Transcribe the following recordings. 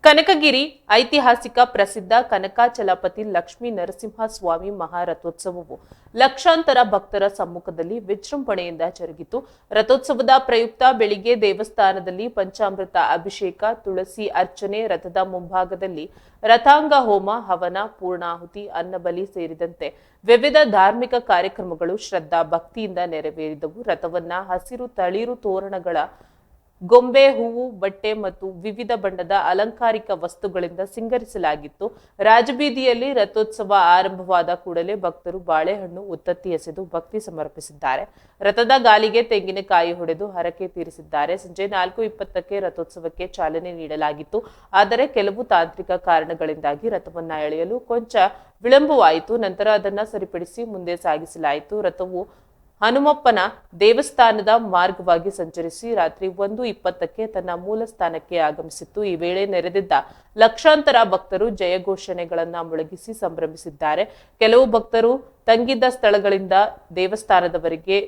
ಕನಕಗಿರಿ ಐತಿಹಾಸಿಕ ಪ್ರಸಿದ್ಧ ಕನಕಾಚಲಪತಿ ಲಕ್ಷ್ಮೀ ನರಸಿಂಹಸ್ವಾಮಿ ಮಹಾರಥೋತ್ಸವವು ಲಕ್ಷಾಂತರ ಭಕ್ತರ ಸಮ್ಮುಖದಲ್ಲಿ ವಿಜೃಂಭಣೆಯಿಂದ ಜರುಗಿತು. ರಥೋತ್ಸವದ ಪ್ರಯುಕ್ತ ಬೆಳಿಗ್ಗೆ ದೇವಸ್ಥಾನದಲ್ಲಿ ಪಂಚಾಮೃತ ಅಭಿಷೇಕ, ತುಳಸಿ ಅರ್ಚನೆ, ರಥದ ಮುಂಭಾಗದಲ್ಲಿ ರಥಾಂಗ ಹೋಮ, ಹವನ, ಪೂರ್ಣಾಹುತಿ, ಅನ್ನಬಲಿ ಸೇರಿದಂತೆ ವಿವಿಧ ಧಾರ್ಮಿಕ ಕಾರ್ಯಕ್ರಮಗಳು ಶ್ರದ್ಧಾ ಭಕ್ತಿಯಿಂದ ನೆರವೇರಿದವು. ರಥವನ್ನ ಹಸಿರು ತಳಿರು ತೋರಣಗಳ, ಗೊಂಬೆ, ಹೂವು, ಬಟ್ಟೆ ಮತ್ತು ವಿವಿಧ ಬಣ್ಣದ ಅಲಂಕಾರಿಕ ವಸ್ತುಗಳಿಂದ ಸಿಂಗರಿಸಲಾಗಿತ್ತು. ರಾಜಬೀದಿಯಲ್ಲಿ ರಥೋತ್ಸವ ಆರಂಭವಾದ ಕೂಡಲೇ ಭಕ್ತರು ಬಾಳೆಹಣ್ಣು, ಉತ್ತತ್ತಿ ಎಸೆದು ಭಕ್ತಿ ಸಮರ್ಪಿಸಿದ್ದಾರೆ. ರಥದ ಗಾಲಿಗೆ ತೆಂಗಿನಕಾಯಿ ಹೊಡೆದು ಹರಕೆ ತೀರಿಸಿದ್ದಾರೆ. ಸಂಜೆ 4:20ಕ್ಕೆ ರಥೋತ್ಸವಕ್ಕೆ ಚಾಲನೆ ನೀಡಲಾಗಿತ್ತು. ಆದರೆ ಕೆಲವು ತಾಂತ್ರಿಕ ಕಾರಣಗಳಿಂದಾಗಿ ರಥವನ್ನ ಎಳೆಯಲು ಕೊಂಚ ವಿಳಂಬವಾಯಿತು. ನಂತರ ಅದನ್ನ ಸರಿಪಡಿಸಿ ಮುಂದೆ ಸಾಗಿಸಲಾಯಿತು. ರಥವು ಹನುಮಪ್ಪನ ದೇವಸ್ಥಾನದ ಮಾರ್ಗವಾಗಿ ಸಂಚರಿಸಿ ರಾತ್ರಿ 1:20ಕ್ಕೆ ತನ್ನ ಮೂಲ ಸ್ಥಾನಕ್ಕೆ ಆಗಮಿಸಿತ್ತು. ಈ ವೇಳೆ ನೆರೆದಿದ್ದ ಲಕ್ಷಾಂತರ ಭಕ್ತರು ಜಯಘೋಷಣೆಗಳನ್ನ ಮೊಳಗಿಸಿ ಸಂಭ್ರಮಿಸಿದ್ದಾರೆ. ಕೆಲವು ಭಕ್ತರು ತಂಗಿದ್ದ ಸ್ಥಳಗಳಿಂದ ದೇವಸ್ಥಾನದವರೆಗೆ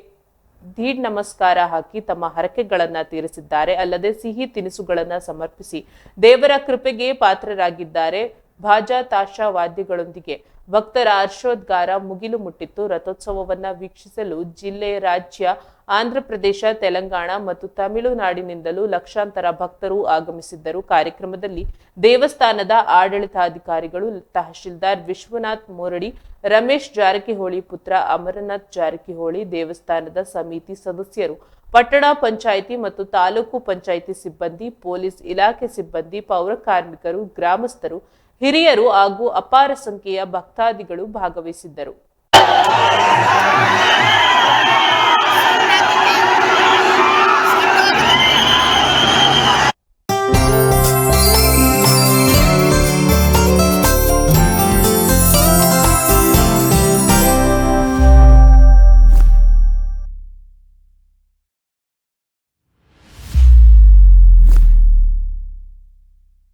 ದೀಡ್ ನಮಸ್ಕಾರ ಹಾಕಿ ತಮ್ಮ ಹರಕೆಗಳನ್ನ ತೀರಿಸಿದ್ದಾರೆ. ಅಲ್ಲದೆ ಸಿಹಿ ತಿನಿಸುಗಳನ್ನ ಸಮರ್ಪಿಸಿ ದೇವರ ಕೃಪೆಗೆ ಪಾತ್ರರಾಗಿದ್ದಾರೆ. ಬಾಜಾ ತಾಶಾ ವಾದ್ಯಗಳೊಂದಿಗೆ ಭಕ್ತರ ಹರ್ಷೋದ್ಗಾರ ಮುಗಿಲು ಮುಟ್ಟಿತ್ತು. ರಥೋತ್ಸವವನ್ನ ವೀಕ್ಷಿಸಲು ಜಿಲ್ಲೆ, ರಾಜ್ಯ, ಆಂಧ್ರಪ್ರದೇಶ, ತೆಲಂಗಾಣ ಮತ್ತು ತಮಿಳುನಾಡಿನಿಂದಲೂ ಲಕ್ಷಾಂತರ ಭಕ್ತರು ಆಗಮಿಸಿದ್ದರು. ಕಾರ್ಯಕ್ರಮದಲ್ಲಿ ದೇವಸ್ಥಾನದ ಆಡಳಿತಾಧಿಕಾರಿಗಳು, ತಹಶೀಲ್ದಾರ್ ವಿಶ್ವನಾಥ್ ಮೋರಡಿ, ರಮೇಶ್ ಜಾರಕಿಹೊಳಿ ಪುತ್ರ ಅಮರನಾಥ್ ಜಾರಕಿಹೊಳಿ, ದೇವಸ್ಥಾನದ ಸಮಿತಿ ಸದಸ್ಯರು, ಪಟ್ಟಣ ಪಂಚಾಯಿತಿ ಮತ್ತು ತಾಲೂಕು ಪಂಚಾಯಿತಿ ಸಿಬ್ಬಂದಿ, ಪೊಲೀಸ್ ಇಲಾಖೆ ಸಿಬ್ಬಂದಿ, ಪೌರ ಕಾರ್ಮಿಕರು, ಗ್ರಾಮಸ್ಥರು, ಹಿರಿಯರು ಹಾಗೂ ಅಪಾರ ಸಂಖ್ಯೆಯ ಭಕ್ತಾದಿಗಳು ಭಾಗವಹಿಸಿದ್ದರು.